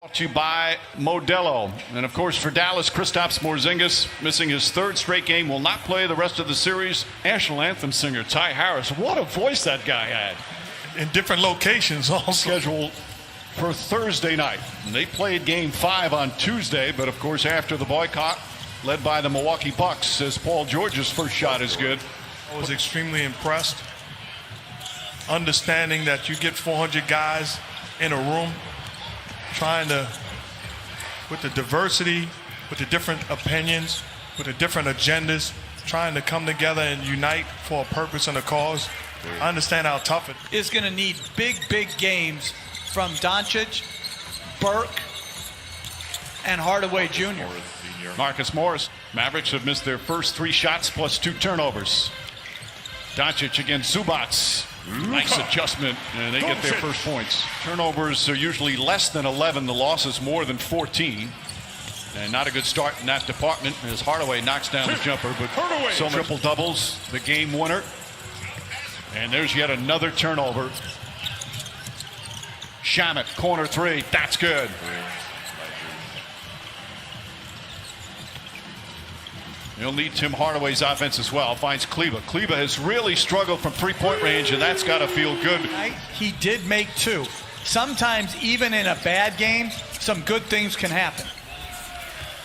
Brought to you by Modelo. And of course, for Dallas, Kristaps Porzingis, missing his third straight game, will not play the rest of the series. National anthem singer Ty Harris, what a voice that guy had. In different locations also. Scheduled for Thursday night. And they played game 5 on Tuesday, but of course after the boycott, led by the Milwaukee Bucks, says Paul George's first shot is good. I was extremely impressed. Understanding that you get 400 guys in a room, trying to, with the diversity, with the different opinions, with the different agendas, trying to come together and unite for a purpose and a cause. I understand how tough it is going to need big games from Doncic, Burke, and Hardaway Jr. Marcus Morris. Mavericks have missed their first 3 shots plus 2 turnovers. Doncic against Zubats. Nice adjustment, and they get their first points. Turnovers are usually less than 11. The losses more than 14. And not a good start in that department as Hardaway knocks down the jumper. But so triple doubles, the game winner. And there's yet another turnover. Shamet, corner 3. That's good. He'll need Tim Hardaway's offense as well. Finds Kleba. Kleba has really struggled from 3-point range, and that's got to feel good. He did make 2. Sometimes, even in a bad game, some good things can happen.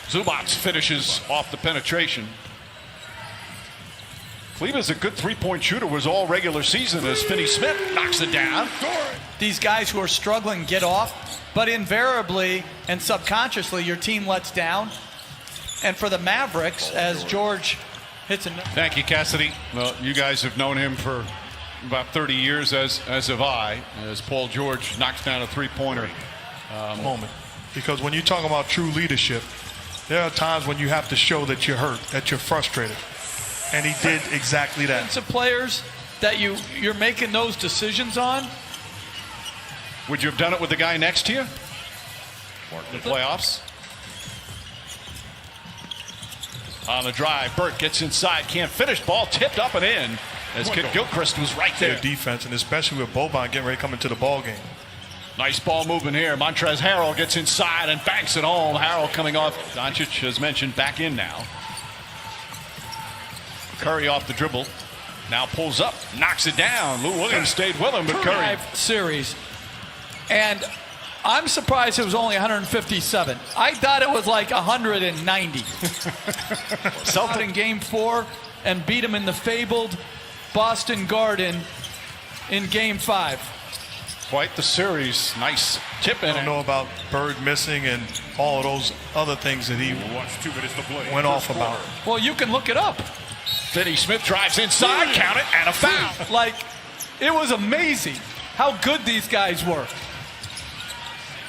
Zubats finishes off the penetration. Kleba's a good 3-point shooter, was all regular season as Finney-Smith knocks it down. These guys who are struggling get off, but invariably and subconsciously your team lets down. And for the Mavericks, as George hits a... Thank you, Cassidy. Well, you guys have known him for about 30 years, as have I, as Paul George knocks down a 3-pointer. moment. Because when you talk about true leadership, there are times when you have to show that you're hurt, that you're frustrated. And he did exactly that. Some players that you're making those decisions on. Would you have done it with the guy next to you? The playoffs? On the drive, Burke gets inside, can't finish. Ball tipped up and in as Kid Gilchrist was right there. Their defense, and especially with Boban getting ready to come into the ball game. Nice ball movement here. Montrezl Harrell gets inside and banks it home. Harrell coming off. Doncic, as mentioned, back in now. Curry off the dribble. Now pulls up, knocks it down. Lou Williams stayed with him, but Curry. Series. And I'm surprised it was only 157. I thought it was like 190. Celtic in game 4 and beat him in the fabled Boston Garden in game 5. Quite the series. Nice tip in. I don't know about Bird missing and all of those other things that he went off about. Well, you can look it up. Finney-Smith drives inside, count it, and a foul. Like, it was amazing how good these guys were.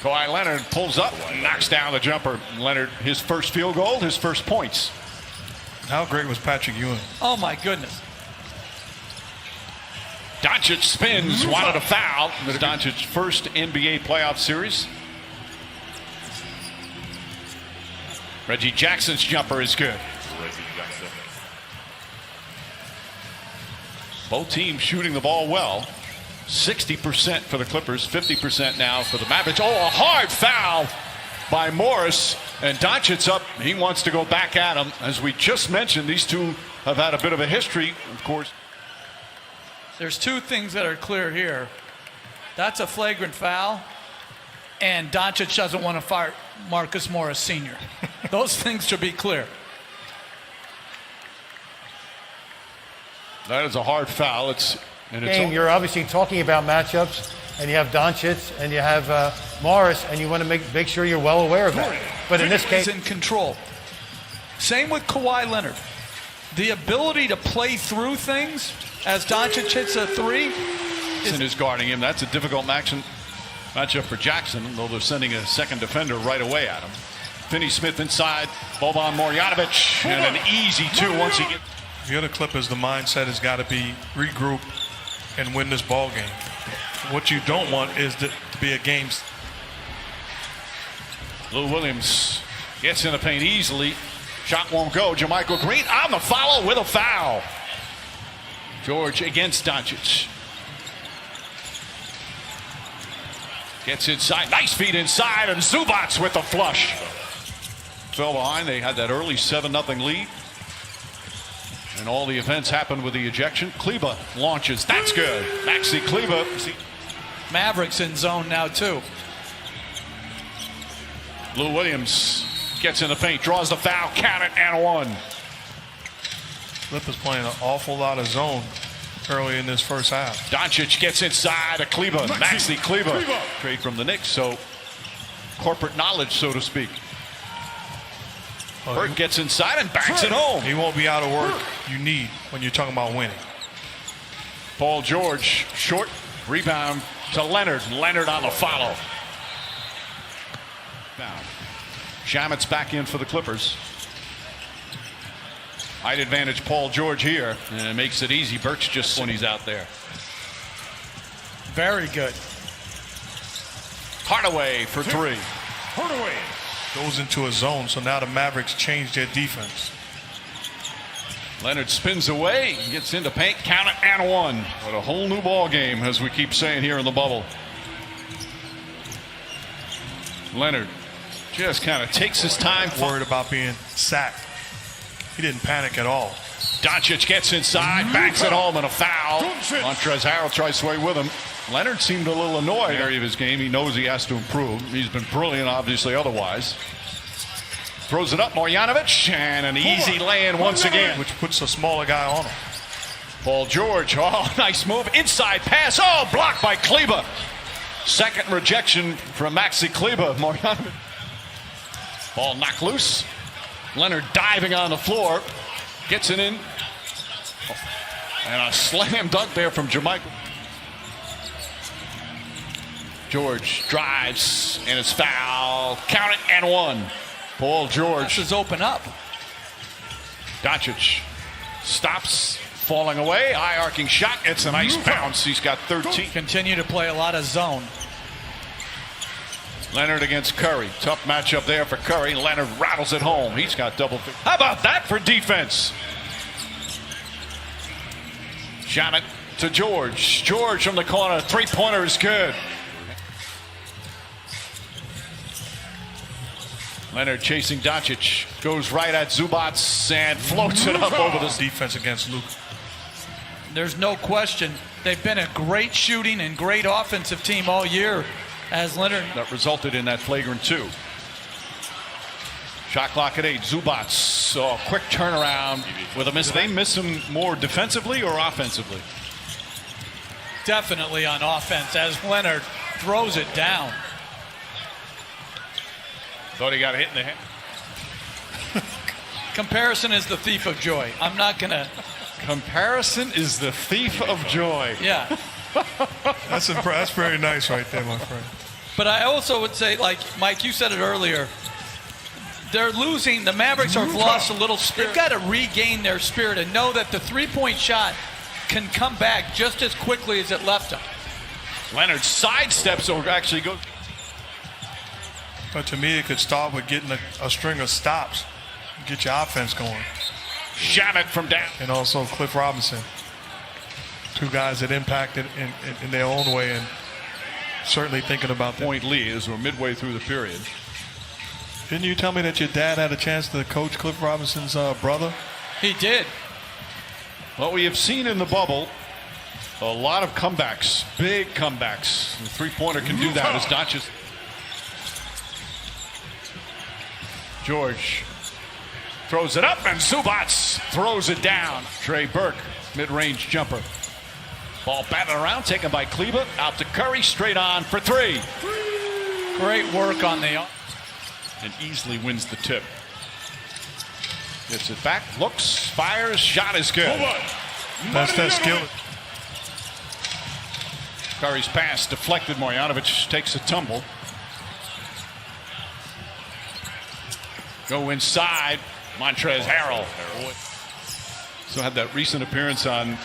Kawhi Leonard pulls up, knocks down the jumper. Leonard, his first field goal, his first points. How great was Patrick Ewing? Oh, my goodness. Doncic spins, wanted a foul. The Doncic's first NBA playoff series. Reggie Jackson's jumper is good. Both teams shooting the ball well. 60% for the Clippers, 50% now for the Mavericks. Oh, a hard foul by Morris. And Doncic's up. He wants to go back at him. As we just mentioned, these two have had a bit of a history, of course. There's 2 things that are clear here. That's a flagrant foul, and Doncic doesn't want to fire Marcus Morris Sr. Those things should be clear. That is a hard foul. You're obviously talking about matchups, and you have Doncic and you have Morris, and you want to make sure you're well aware of that. But in this case, he's in control. Same with Kawhi Leonard. The ability to play through things as Doncic hits a 3. Jackson is guarding him. That's a difficult matchup for Jackson, though they're sending a second defender right away at him. Finney-Smith inside, Boban Marjanovic, and an easy 2 once he gets. The other Clippers, the mindset has got to be regroup and win this ball game. What you don't want is to be a game. Lou Williams gets in the paint easily. Shot won't go. JaMychal Green on the follow with a foul. George against Doncic. Gets inside. Nice feed inside, and Zubac with the flush. Fell behind. They had that early 7-0 lead. And all the events happened with the ejection. Kleba launches. That's good. Maxi Kleba. Mavericks in zone now, too. Lou Williams gets in the paint, draws the foul, count it, and one. Clippers playing an awful lot of zone early in this first half. Doncic gets inside a Kleba. Maxi Kleba. Trade from the Knicks, so corporate knowledge, so to speak. Burke gets inside and backs it home. He won't be out of work you need when you're talking about winning. Paul George, short rebound to Leonard. Leonard on the follow. Now, Shamit's back in for the Clippers. Height advantage Paul George here, and it makes it easy. Burks just when he's out there. Very good. Hardaway for three. Hardaway goes into a zone, so now the Mavericks change their defense. Leonard spins away, gets into paint, count it, and one. What a whole new ball game, as we keep saying here in the bubble. Leonard just kind of takes his time. Worried about being sacked. He didn't panic at all. Doncic gets inside, backs it home, and a foul. Montrezl Harrell tries to sway with him. Leonard seemed a little annoyed in the area of his game. He knows he has to improve. He's been brilliant, obviously, otherwise. Throws it up, Marjanovic, and an easy lay-in once again. Which puts a smaller guy on him. Paul George, oh, nice move. Inside pass, oh, blocked by Kleba. Second rejection from Maxi Kleba. Marjanovic. Ball knocked loose. Leonard diving on the floor. Gets it in. And a slam dunk there from Jermichael. George drives, and it's foul. Count it, and one. Paul George. This is open up. Doncic stops, falling away. High arcing shot. It's a nice bounce. He's got 13. Continue to play a lot of zone. Leonard against Curry. Tough matchup there for Curry. Leonard rattles it home. He's got double. How about that for defense? Shamit to George. George from the corner. Three-pointer is good. Leonard chasing Doncic. Goes right at Zubac and floats it up over the defense against Luke. There's no question. They've been a great shooting and great offensive team all year. As Leonard. That resulted in that flagrant two. Shot clock at 8. Zubac. So quick turnaround with a miss. They miss him more defensively or offensively? Definitely on offense as Leonard throws it down. Thought he got hit in the head. Comparison is the thief of joy. I'm not going to. Comparison is the thief of joy. Yeah. That's very nice right there, my friend. But I also would say, like, Mike, you said it earlier, they're losing. The Mavericks have lost a little spirit. They've got to regain their spirit and know that the three-point shot can come back just as quickly as it left them. Leonard sidesteps or actually goes. But to me, it could start with getting a string of stops, get your offense going. Shamit from down. And also Cliff Robinson. Two guys that impacted in their own way, and certainly thinking about that. Point lead as we're midway through the period. Didn't you tell me that your dad had a chance to coach Cliff Robinson's brother? He did. What we have seen in the bubble, a lot of comebacks, big comebacks. The three-pointer can do that as Doncic. George throws it up, and Zubac throws it down. Trey Burke, mid-range jumper. Ball batted around, taken by Kleba. Out to Curry, straight on for three. Great work on the. And easily wins the tip. Gets it back, looks, fires, shot is good. That's that skill. Curry's pass deflected. Marjanovic takes a tumble. Go inside. Montrezl Harrell. So had that recent appearance on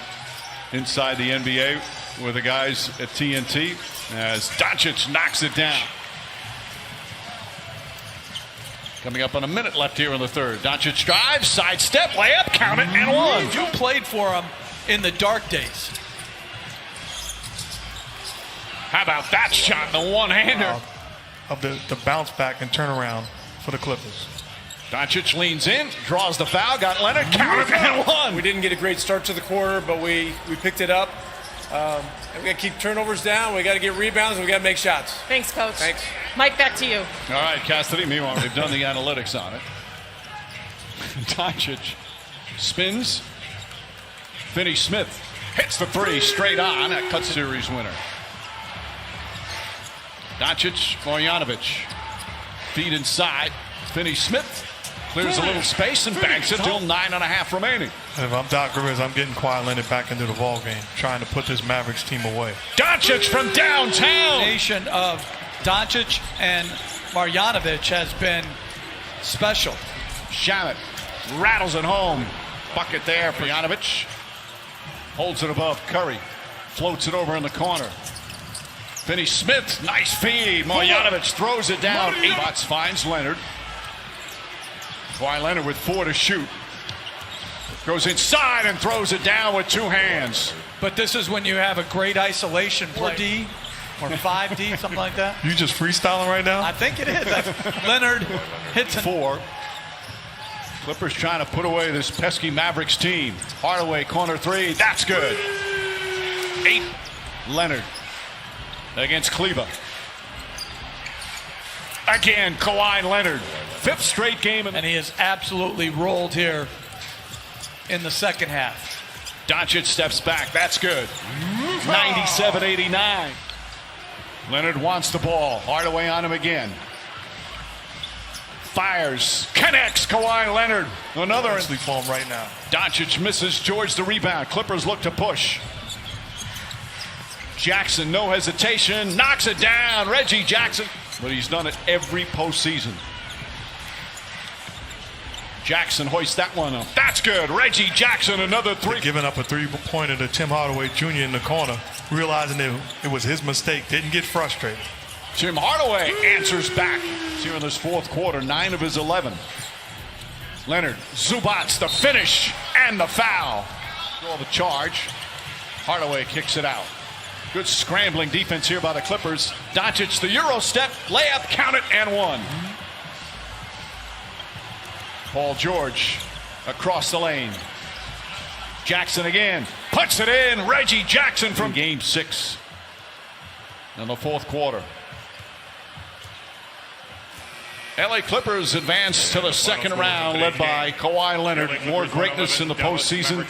Inside the NBA with the guys at TNT as Doncic knocks it down. Coming up on a minute left here in the third. Doncic drives, sidestep, layup, count it, and one. You played for him in the dark days. How about that shot, the one-hander? Of the bounce back and turnaround for the Clippers. Doncic leans in, draws the foul, got Leonard, counted and one. We didn't get a great start to the quarter, but we picked it up. And we got to keep turnovers down. We got to get rebounds, and we got to make shots. Thanks, Coach. Thanks. Mike, back to you. All right, Cassidy, meanwhile, they've done the analytics on it. Doncic spins. Finney-Smith hits the three straight on. That cuts series winner. Doncic, Marjanovic. Feed inside. Finney-Smith clears a little space and banks it. Still 9.5 remaining. If I'm Doc Rivers, I'm getting Kawhi Leonard back into the ball game, trying to put this Mavericks team away. Doncic from downtown. Nation of Doncic and Marjanovic has been special. Shamet rattles it home. Bucket there for Marjanovic. Holds it above Curry. Floats it over in the corner. Finney-Smith, nice feed. Marjanovic throws it down. 8 spots, finds Leonard. Kawhi Leonard with 4 to shoot. Goes inside and throws it down with 2 hands. But this is when you have a great isolation play. 4D or 5D, something like that. You just freestyling right now? I think it is. Leonard hits 4. Clippers trying to put away this pesky Mavericks team. Hardaway, corner 3. That's good. 8. Leonard against Kleba. Again, Kawhi Leonard. 5th straight game. and he has absolutely rolled here in the second half. Doncic steps back. That's good. 97-89. Leonard wants the ball. Hardaway on him again. Fires. Connects. Kawhi Leonard. Another. Sleep form right now. Doncic misses. George the rebound. Clippers look to push. Jackson, no hesitation. Knocks it down. Reggie Jackson. But he's done it every postseason. Jackson hoists that one up. That's good. Reggie Jackson, another 3. Giving up a 3-pointer to Tim Hardaway Jr. in the corner, realizing it was his mistake. Didn't get frustrated. Tim Hardaway answers back. Here in this 4th quarter, 9 of his 11. Leonard, Zubats, the finish and the foul. All the charge. Hardaway kicks it out. Good scrambling defense here by the Clippers. Doncic, the Euro step, layup, count it, and one. Paul George across the lane. Jackson again, puts it in. Reggie Jackson from game 6 in the 4th quarter. LA Clippers advance to the second round, led by Kawhi Leonard. More greatness in the postseason.